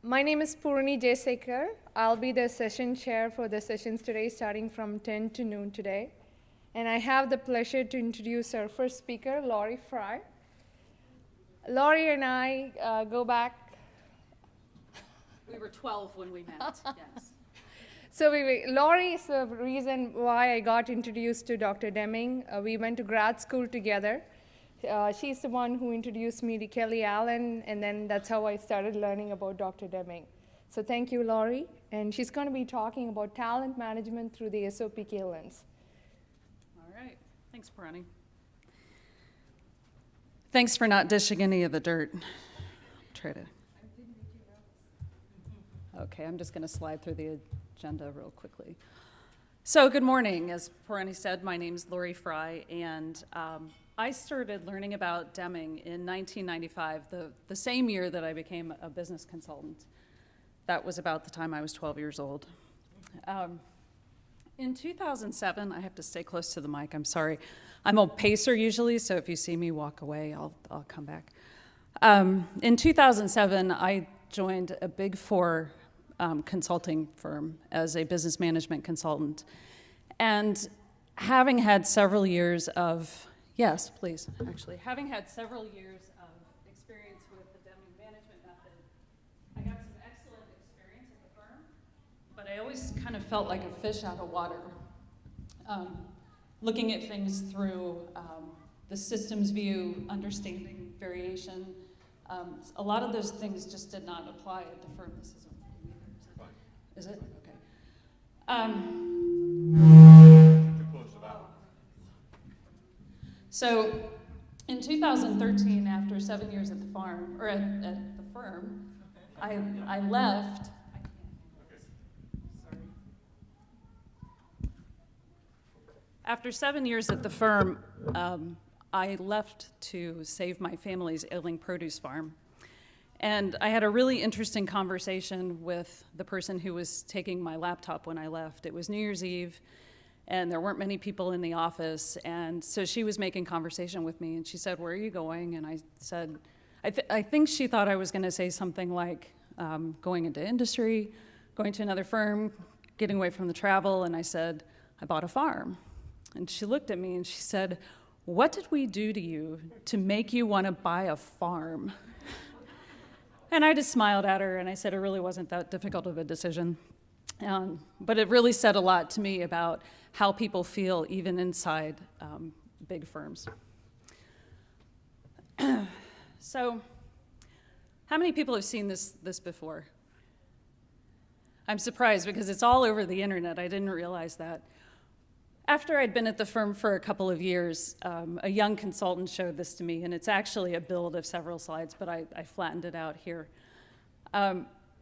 My name is Purani Jayasekar. I'll be the session chair for the sessions today, starting from 10 to noon today. And I have the pleasure to introduce our first speaker, Laurie Fry. Laurie and I go back. We were 12 when we met, yes. So Laurie is the reason why I got introduced to Dr. Deming. We went to grad school together. She's the one who introduced me to Kelly Allen, and then that's how I started learning about Dr. Deming. So thank you, Laurie. And she's going to be talking about talent management through the SOPK lens. All right. Thanks, Purani. Thanks for not dishing any of the dirt. Try to. Okay, I'm just going to slide through the agenda real quickly. So good morning. As Purani said, my name's Laurie Fry, and I started learning about Deming in 1995, the same year that I became a business consultant. That was about the time I was 12 years old. In 2007, I have to stay close to the mic, I'm sorry. I'm a pacer usually, so if you see me walk away, I'll come back. In 2007, I joined a Big Four consulting firm as a business management consultant. And having had several years of, yes, please, actually, having had several years of experience with the Deming management method, I got some excellent experience at the firm, but I always kind of felt like a fish out of water. Looking at things through the systems view, understanding variation, a lot of those things just did not apply at the firm. This isn't either, is it? Okay. Too close to that one. So in 2013, after 7 years at the farm, or at the firm, I left. Sorry. After 7 years at the firm, I left to save my family's ailing produce farm. And I had a really interesting conversation with the person who was taking my laptop when I left. It was New Year's Eve, and there weren't many people in the office. And so she was making conversation with me, and she said, "Where are you going?" And I said, I think she thought I was going to say something like going into industry, going to another firm, getting away from the travel. And I said, "I bought a farm." And she looked at me and she said, "What did we do to you to make you want to buy a farm?" And I just smiled at her and I said it really wasn't that difficult of a decision. But it really said a lot to me about how people feel even inside big firms. So, how many people have seen this before? I'm surprised because it's all over the internet. I didn't realize that. After I'd been at the firm for a couple of years, a young consultant showed this to me, and it's actually a build of several slides, but I flattened it out here.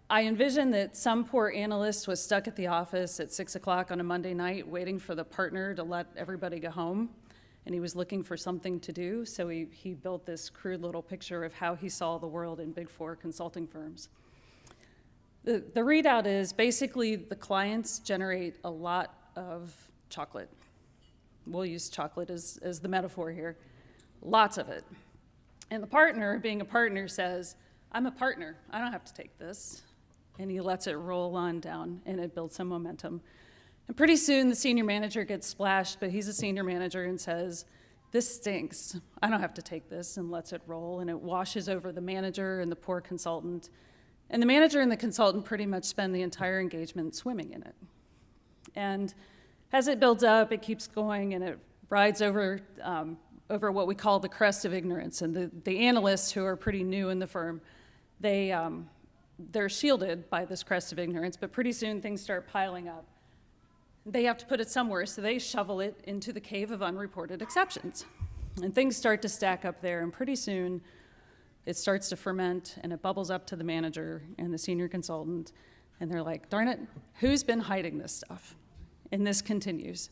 I envisioned that some poor analyst was stuck at the office at 6 o'clock on a Monday night waiting for the partner to let everybody go home, and he was looking for something to do, so he built this crude little picture of how he saw the world in Big Four consulting firms. The readout is basically the clients generate a lot of chocolate. We'll use chocolate as the metaphor here. Lots of it. And the partner, being a partner, says, "I'm a partner. I don't have to take this." And he lets it roll on down, and it builds some momentum. And pretty soon, the senior manager gets splashed, but he's a senior manager and says, "This stinks. I don't have to take this," and lets it roll, and it washes over the manager and the poor consultant. And the manager and the consultant pretty much spend the entire engagement swimming in it. And as it builds up, it keeps going, and it rides over what we call the crest of ignorance. And the analysts, who are pretty new in the firm, they're shielded by this crest of ignorance, but pretty soon things start piling up. They have to put it somewhere, so they shovel it into the cave of unreported exceptions. And things start to stack up there, and pretty soon it starts to ferment, and it bubbles up to the manager and the senior consultant, and they're like, "Darn it, who's been hiding this stuff?" And this continues.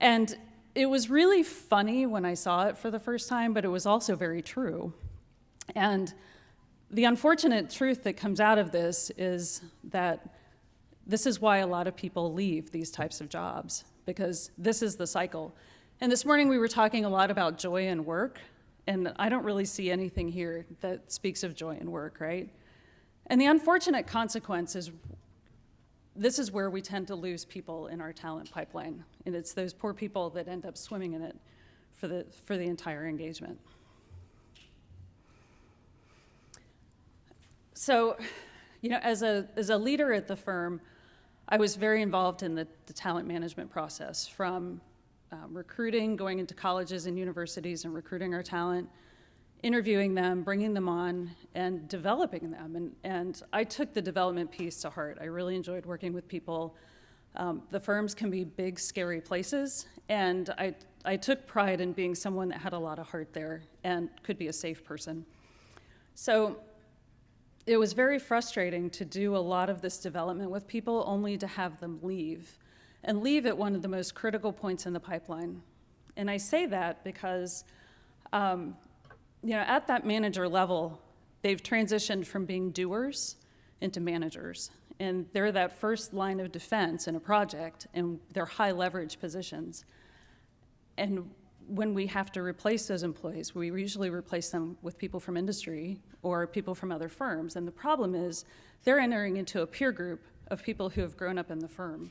And it was really funny when I saw it for the first time, but it was also very true. And the unfortunate truth that comes out of this is that this is why a lot of people leave these types of jobs, because this is the cycle. And this morning we were talking a lot about joy in work, and I don't really see anything here that speaks of joy in work, right? And the unfortunate consequence is this is where we tend to lose people in our talent pipeline. And it's those poor people that end up swimming in it for the entire engagement. So, as a leader at the firm, I was very involved in the talent management process, from recruiting, going into colleges and universities and recruiting our talent, interviewing them, bringing them on, and developing them. And I took the development piece to heart. I really enjoyed working with people. The firms can be big, scary places, and I took pride in being someone that had a lot of heart there and could be a safe person. So it was very frustrating to do a lot of this development with people only to have them leave, and leave at one of the most critical points in the pipeline. And I say that because at that manager level, they've transitioned from being doers into managers. And they're that first line of defense in a project, and they're high leverage positions. And when we have to replace those employees, we usually replace them with people from industry or people from other firms. And the problem is they're entering into a peer group of people who have grown up in the firm.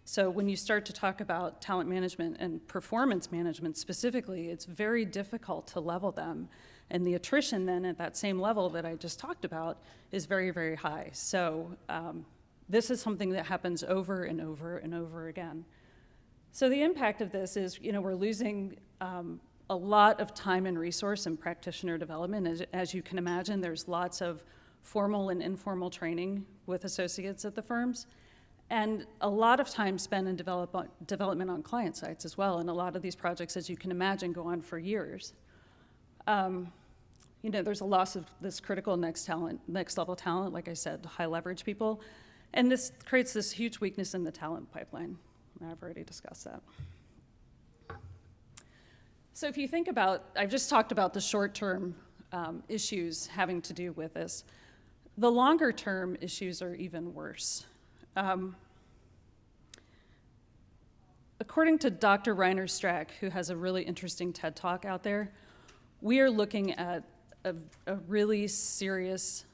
So when you start to talk about talent management and performance management specifically, it's very difficult to level them. And the attrition then at that same level that I just talked about is very, very high. So this is something that happens over and over and over again. So the impact of this is, we're losing a lot of time and resource in practitioner development. As you can imagine, there's lots of formal and informal training with associates at the firms, and a lot of time spent in development on client sites as well. And a lot of these projects, as you can imagine, go on for years. There's a loss of this critical next level talent, like I said, high leverage people. And this creates this huge weakness in the talent pipeline. I've already discussed that. So if you think about, I've just talked about the short-term issues having to do with this. The longer-term issues are even worse. According to Dr. Reiner Strack, who has a really interesting TED Talk out there, we are looking at a really serious,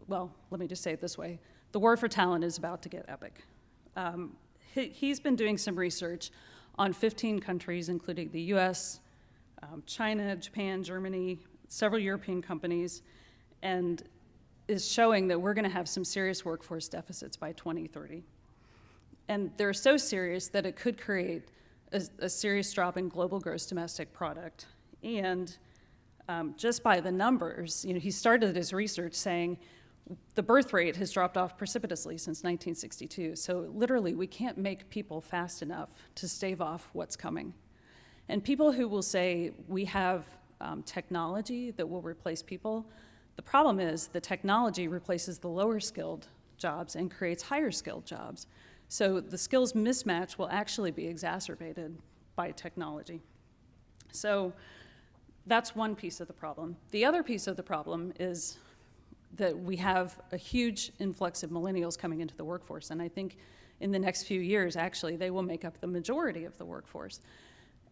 well, let me just say it this way. The war for talent is about to get epic. He's been doing some research on 15 countries, including the US, China, Japan, Germany, several European companies, and is showing that we're going to have some serious workforce deficits by 2030. And they're so serious that it could create a serious drop in global gross domestic product. And just by the numbers, he started his research saying the birth rate has dropped off precipitously since 1962. So literally, we can't make people fast enough to stave off what's coming. And people who will say we have technology that will replace people, the problem is the technology replaces the lower skilled jobs and creates higher skilled jobs. So the skills mismatch will actually be exacerbated by technology. So that's one piece of the problem. The other piece of the problem is that we have a huge influx of millennials coming into the workforce. And I think in the next few years, actually, they will make up the majority of the workforce.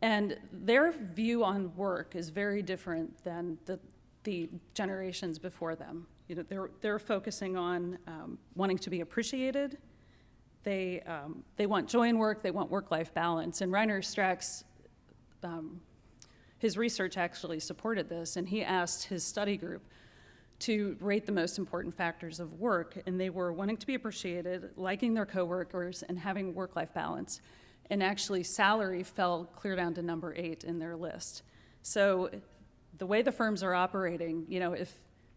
And their view on work is very different than the generations before them. They're focusing on wanting to be appreciated. They want joy in work. They want work-life balance. And Reiner Strack's, his research actually supported this. And he asked his study group to rate the most important factors of work, and they were wanting to be appreciated, liking their coworkers, and having work-life balance. And actually, salary fell clear down to number 8 in their list. So the way the firms are operating,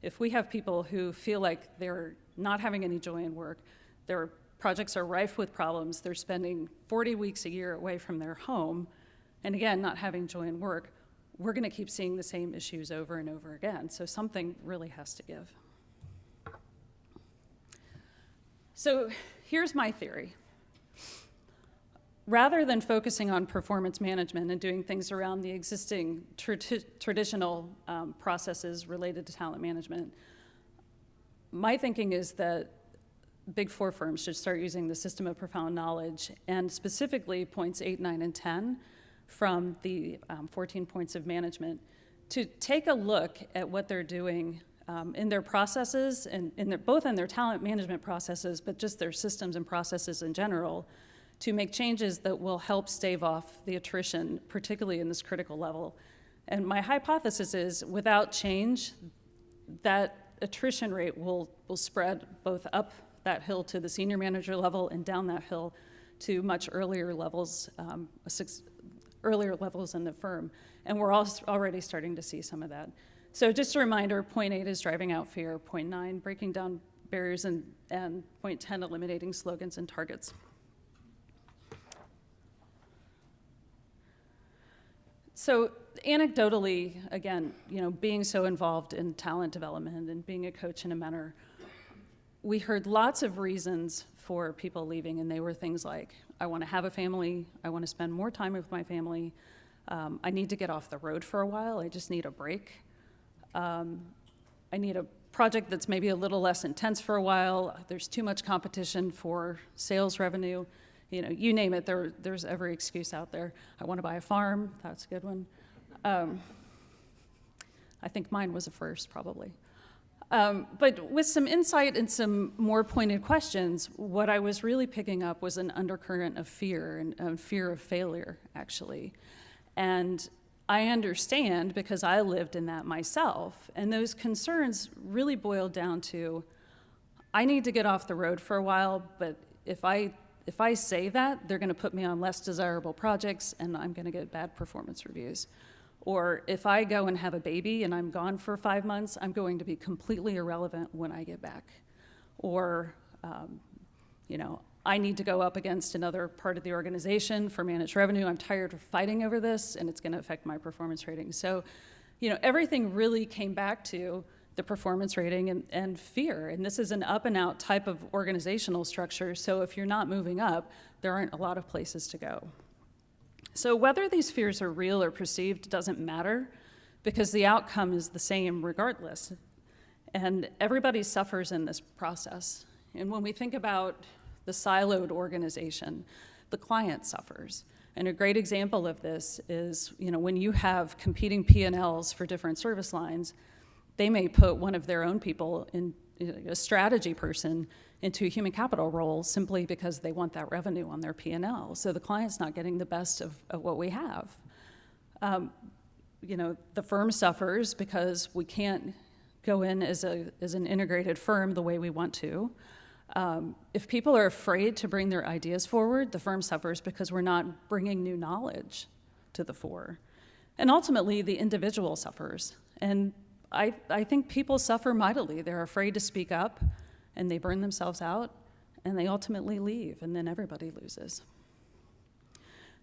if we have people who feel like they're not having any joy in work, their projects are rife with problems, they're spending 40 weeks a year away from their home, and again, not having joy in work, we're going to keep seeing the same issues over and over again. So something really has to give. So here's my theory. Rather than focusing on performance management and doing things around the existing traditional processes related to talent management, my thinking is that Big Four firms should start using the system of profound knowledge, and specifically points 8, 9, and 10 from the 14 points of management to take a look at what they're doing in their processes, and both in their talent management processes, but just their systems and processes in general, to make changes that will help stave off the attrition, particularly in this critical level. And my hypothesis is, without change, that attrition rate will spread both up that hill to the senior manager level and down that hill to much earlier levels, earlier levels in the firm. And we're already starting to see some of that. So just a reminder, point 8 is driving out fear, point 9, breaking down barriers, and point 10, eliminating slogans and targets. So anecdotally, again, being so involved in talent development and being a coach and a mentor, we heard lots of reasons for people leaving, and they were things like, I want to have a family, I want to spend more time with my family, I need to get off the road for a while, I just need a break, I need a project that's maybe a little less intense for a while, there's too much competition for sales revenue, you name it, there's every excuse out there. I want to buy a farm, that's a good one. I think mine was a first, probably. But with some insight and some more pointed questions, what I was really picking up was an undercurrent of fear, and fear of failure, actually. And I understand because I lived in that myself, and those concerns really boiled down to, I need to get off the road for a while, but if I say that, they're going to put me on less desirable projects, and I'm going to get bad performance reviews. Or if I go and have a baby and I'm gone for 5 months, I'm going to be completely irrelevant when I get back. Or, I need to go up against another part of the organization for managed revenue. I'm tired of fighting over this, and it's going to affect my performance rating. So, everything really came back to the performance rating and fear. And this is an up and out type of organizational structure. So if you're not moving up, there aren't a lot of places to go. So whether these fears are real or perceived doesn't matter, because the outcome is the same regardless. And everybody suffers in this process. And when we think about the siloed organization, the client suffers. And a great example of this is, when you have competing P&Ls for different service lines, they may put one of their own people, in a strategy person, into a human capital role simply because they want that revenue on their P&L. So the client's not getting the best of what we have. The firm suffers because we can't go in as an integrated firm the way we want to. If people are afraid to bring their ideas forward, the firm suffers because we're not bringing new knowledge to the fore. And ultimately, the individual suffers. And I think people suffer mightily. They're afraid to speak up, and they burn themselves out, and they ultimately leave, and then everybody loses.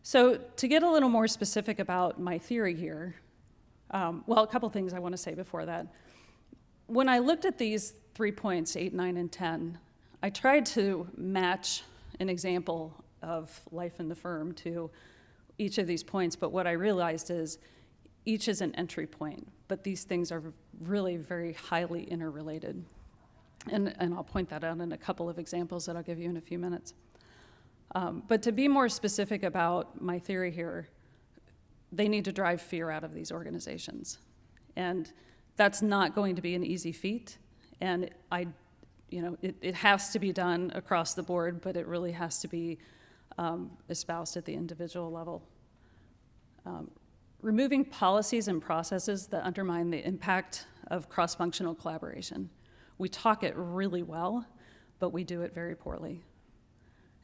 So to get a little more specific about my theory here, a couple things I want to say before that. When I looked at these 3 points, 8, 9, and 10, I tried to match an example of life in the firm to each of these points, but what I realized is each is an entry point, but these things are really very highly interrelated. And I'll point that out in a couple of examples that I'll give you in a few minutes. But to be more specific about my theory here, they need to drive fear out of these organizations. And that's not going to be an easy feat. And it has to be done across the board, but it really has to be espoused at the individual level. Removing policies and processes that undermine the impact of cross-functional collaboration. We talk it really well, but we do it very poorly.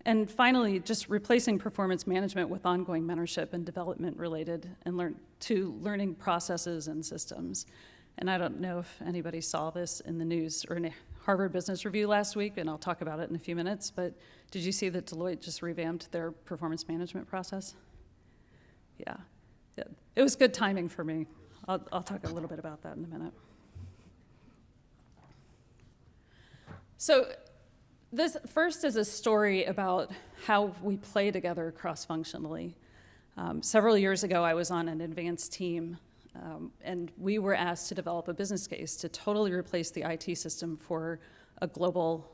And finally, just replacing performance management with ongoing mentorship and development related and learning processes and systems. And I don't know if anybody saw this in the news or in a Harvard Business Review last week, and I'll talk about it in a few minutes, but did you see that Deloitte just revamped their performance management process? Yeah. It was good timing for me. I'll talk a little bit about that in a minute. So this first is a story about how we play together cross-functionally. Several years ago, I was on an advanced team, and we were asked to develop a business case to totally replace the IT system for a global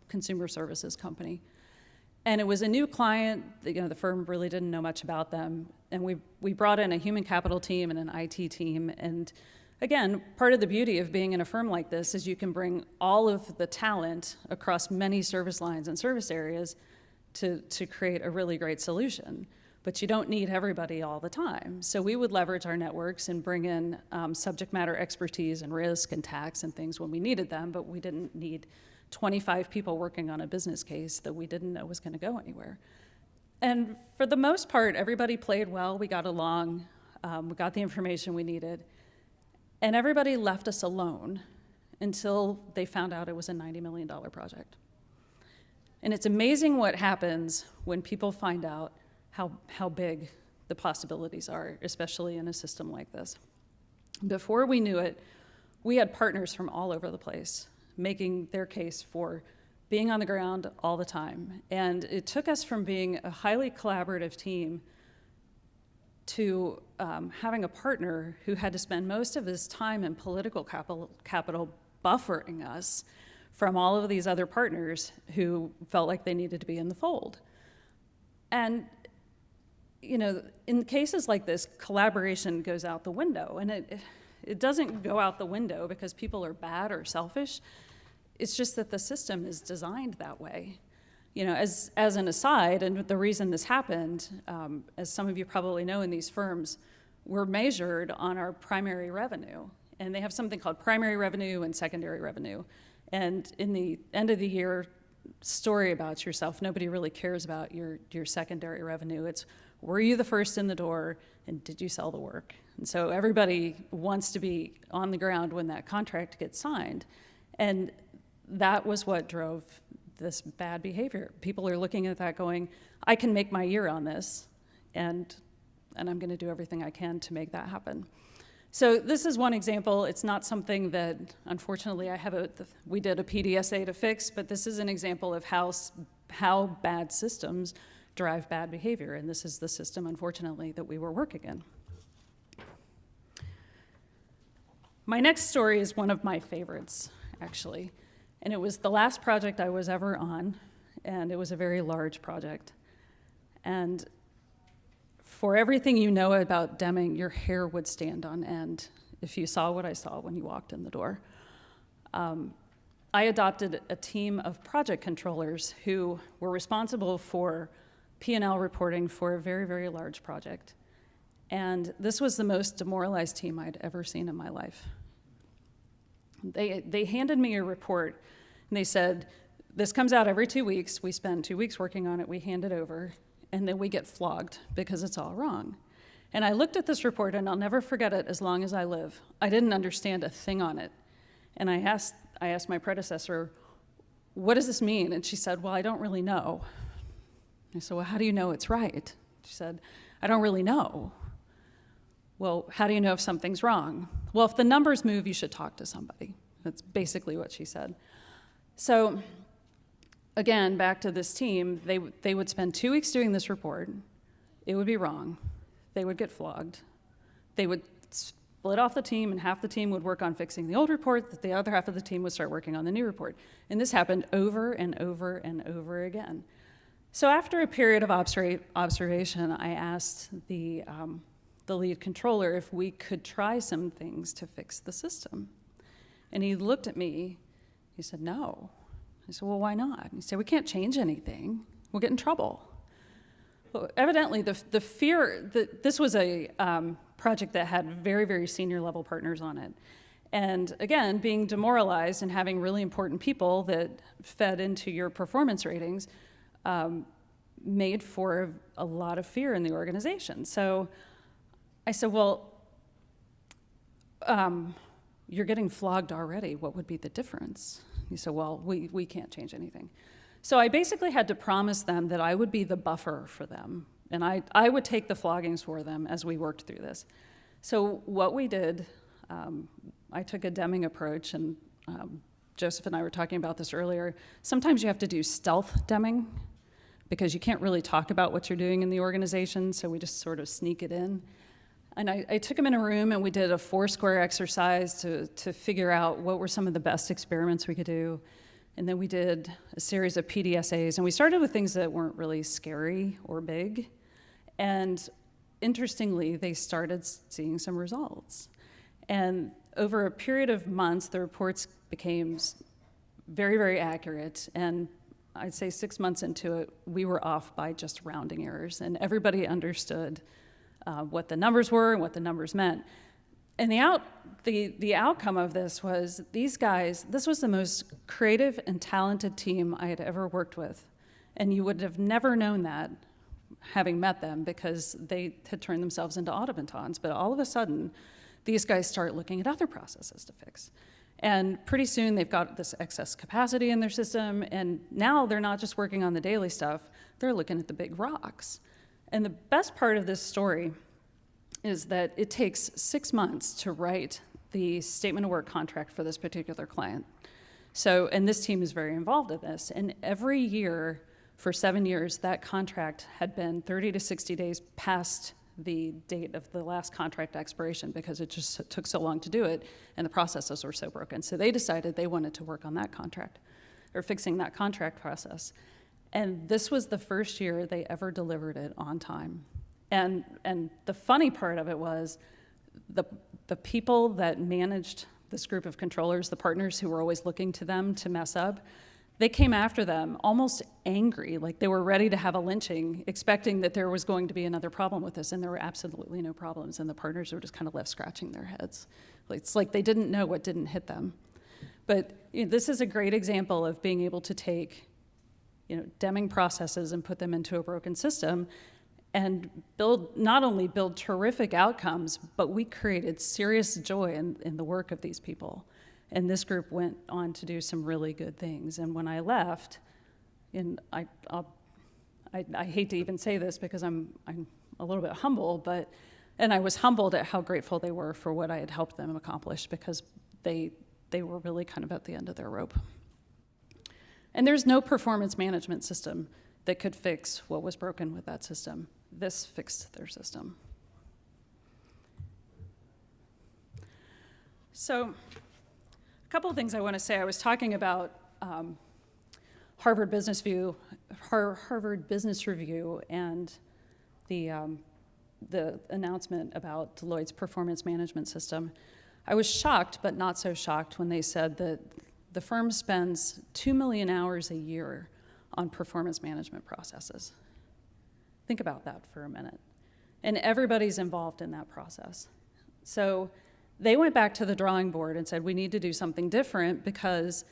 consumer services company. And it was a new client. The firm really didn't know much about them. And we brought in a human capital team and an IT team. And again, part of the beauty of being in a firm like this is you can bring all of the talent across many service lines and service areas to create a really great solution. But you don't need everybody all the time. So we would leverage our networks and bring in subject matter expertise and risk and tax and things when we needed them, but we didn't need 25 people working on a business case that we didn't know was going to go anywhere. And for the most part, everybody played well. We got along. We got the information we needed. And everybody left us alone until they found out it was a $90 million project. And it's amazing what happens when people find out how big the possibilities are, especially in a system like this. Before we knew it, we had partners from all over the place making their case for being on the ground all the time. And it took us from being a highly collaborative team to having a partner who had to spend most of his time in political capital buffering us from all of these other partners who felt like they needed to be in the fold. And in cases like this, collaboration goes out the window, and it doesn't go out the window because people are bad or selfish. It's just that the system is designed that way. As an aside, and the reason this happened, as some of you probably know in these firms, we're measured on our primary revenue, and they have something called primary revenue and secondary revenue. And in the end of the year story about yourself, nobody really cares about your secondary revenue. It's, were you the first in the door, and did you sell the work? And so everybody wants to be on the ground when that contract gets signed. And that was what drove this bad behavior. People are looking at that going, I can make my year on this, and I'm going to do everything I can to make that happen. So this is one example. It's not something that, unfortunately, we did a PDSA to fix, but this is an example of how bad systems drive bad behavior, and this is the system, unfortunately, that we were working in. My next story is one of my favorites, actually, and it was the last project I was ever on, and it was a very large project. And for everything you know about Deming, your hair would stand on end if you saw what I saw when you walked in the door. I adopted a team of project controllers who were responsible for P&L reporting for a very, very large project. And this was the most demoralized team I'd ever seen in my life. They handed me a report, and they said, this comes out every 2 weeks. We spend 2 weeks working on it. We hand it over, and then we get flogged because it's all wrong. And I looked at this report, and I'll never forget it as long as I live. I didn't understand a thing on it. And I asked my predecessor, what does this mean? And she said, well, I don't really know. I said, well, how do you know it's right? She said, I don't really know. Well, how do you know if something's wrong? Well, if the numbers move, you should talk to somebody. That's basically what she said. So again, back to this team, they would spend 2 weeks doing this report. It would be wrong. They would get flogged. They would split off the team, and half the team would work on fixing the old report, that the other half of the team would start working on the new report. And this happened over and over and over again. So after a period of observation, I asked the lead controller if we could try some things to fix the system. And he looked at me. He said, no. I said, well, why not? He said, we can't change anything. We'll get in trouble. Well, evidently, the fear that this was a project that had very, very senior level partners on it. And again, being demoralized and having really important people that fed into your performance ratings made for a lot of fear in the organization. So I said, well, you're getting flogged already. What would be the difference? He said, well, we can't change anything. So I basically had to promise them that I would be the buffer for them, and I would take the floggings for them as we worked through this. So what we did, I took a Deming approach, and Joseph and I were talking about this earlier. Sometimes you have to do stealth Deming because you can't really talk about what you're doing in the organization, so we just sort of sneak it in. And I took him in a room, and we did a 4-square exercise to figure out what were some of the best experiments we could do. And then we did a series of PDSAs, and we started with things that weren't really scary or big. And interestingly, they started seeing some results. And over a period of months, the reports became very, very accurate. And I'd say 6 months into it, we were off by just rounding errors. And everybody understood what the numbers were and what the numbers meant. And the outcome of this was these guys, this was the most creative and talented team I had ever worked with. And you would have never known that having met them because they had turned themselves into automatons. But all of a sudden, these guys start looking at other processes to fix. And pretty soon they've got this excess capacity in their system, and now they're not just working on the daily stuff, they're looking at the big rocks. And the best part of this story is that it takes 6 months to write the statement of work contract for this particular client. So, and this team is very involved in this, and every year for 7 years, that contract had been 30 to 60 days past the date of the last contract expiration because it just took so long to do it, and the processes were so broken. So they decided they wanted to work on that contract, or fixing that contract process. And this was the first year they ever delivered it on time. And the funny part of it was the people that managed this group of controllers, the partners who were always looking to them to mess up, they came after them almost angry, like they were ready to have a lynching, expecting that there was going to be another problem with this, and there were absolutely no problems, and the partners were just kind of left scratching their heads. It's like they didn't know what didn't hit them. But this is a great example of being able to take Deming processes and put them into a broken system and not only build terrific outcomes, but we created serious joy in the work of these people. And this group went on to do some really good things. And when I left, and I hate to even say this because I'm a little bit humble, and I was humbled at how grateful they were for what I had helped them accomplish because they were really kind of at the end of their rope. And there's no performance management system that could fix what was broken with that system. This fixed their system. So a couple of things I want to say. I was talking about Harvard Business Review and the announcement about Deloitte's performance management system. I was shocked, but not so shocked, when they said that the firm spends 2 million hours a year on performance management processes. Think about that for a minute. And everybody's involved in that process. So they went back to the drawing board and said, we need to do something different because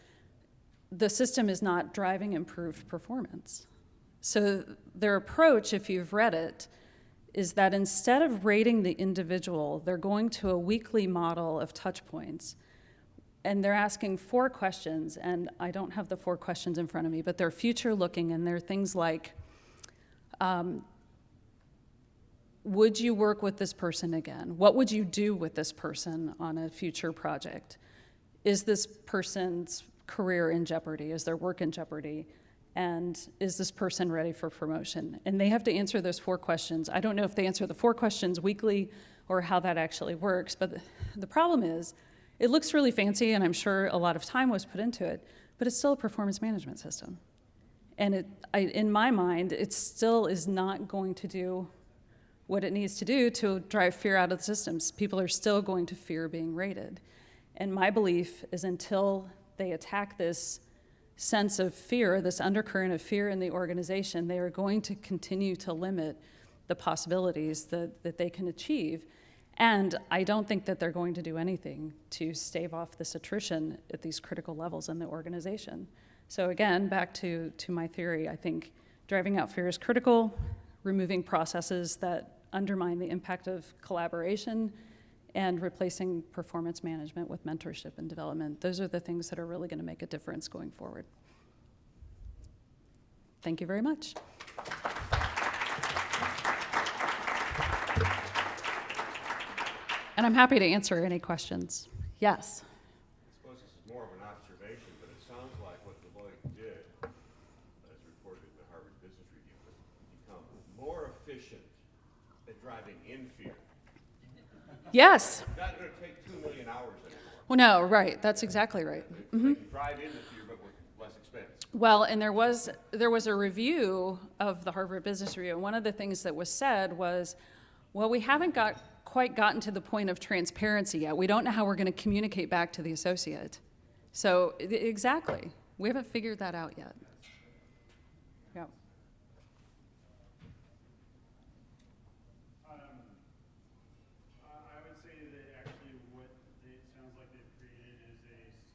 the system is not driving improved performance. So their approach, if you've read it, is that instead of rating the individual, they're going to a weekly model of touch points. And they're asking 4 questions, and I don't have the 4 questions in front of me, but they're future-looking, and they're things like, would you work with this person again? What would you do with this person on a future project? Is this person's career in jeopardy? Is their work in jeopardy? And is this person ready for promotion? And they have to answer those 4 questions. I don't know if they answer the 4 questions weekly or how that actually works, but the problem is, it looks really fancy, and I'm sure a lot of time was put into it, but it's still a performance management system. And in my mind, it still is not going to do what it needs to do to drive fear out of the systems. People are still going to fear being rated. And my belief is until they attack this sense of fear, this undercurrent of fear in the organization, they are going to continue to limit the possibilities that they can achieve. And I don't think that they're going to do anything to stave off this attrition at these critical levels in the organization. So again, back to my theory, I think driving out fear is critical, removing processes that undermine the impact of collaboration, and replacing performance management with mentorship and development. Those are the things that are really going to make a difference going forward. Thank you very much. And I'm happy to answer any questions. Yes? I suppose this is more of an observation, but it sounds like what Deloitte did, as reported in the Harvard Business Review, was become more efficient at driving in fear. Yes. Not going to take 2 million hours anymore. Well, no, right. That's exactly right. They can drive into fear, but with less Well, and there was a review of the Harvard Business Review, and one of the things that was said was, well, we haven't quite gotten to the point of transparency yet. We don't know how we're going to communicate back to the associate. So exactly, we haven't figured that out yet. Yeah. I would say that actually what it sounds like they've created is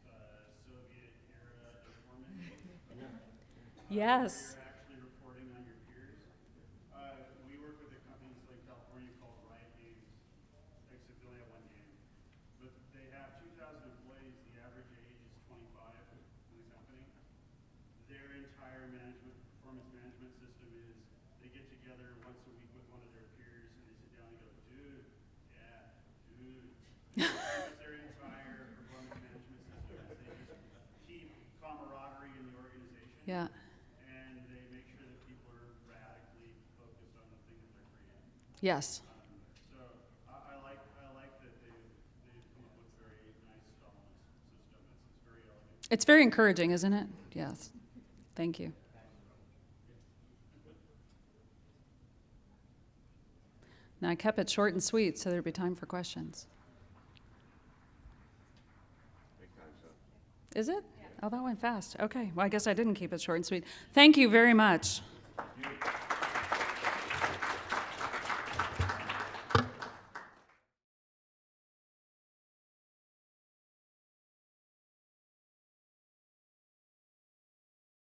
a Soviet era informant. Yes. You're actually reporting on your peers. We work with a company in Southern California called Riot Games, except they only have one game. But they have 2,000 employees. The average age is 25 in the company. Their entire performance management system is they get together once a week with one of their peers and they sit down and go, dude, yeah, dude. That's their entire performance management system. They just keep camaraderie in the organization. Yeah. And they make sure that people are radically focused on the thing that they're creating. Yes. So I like that they've come up with a very nice dominance system. It's very elegant. It's very encouraging, isn't it? Yes. Thank you. Now, I kept it short and sweet so there'd be time for questions. Big time, so. Is it? Oh, that went fast. Okay. Well, I guess I didn't keep it short and sweet. Thank you very much. You-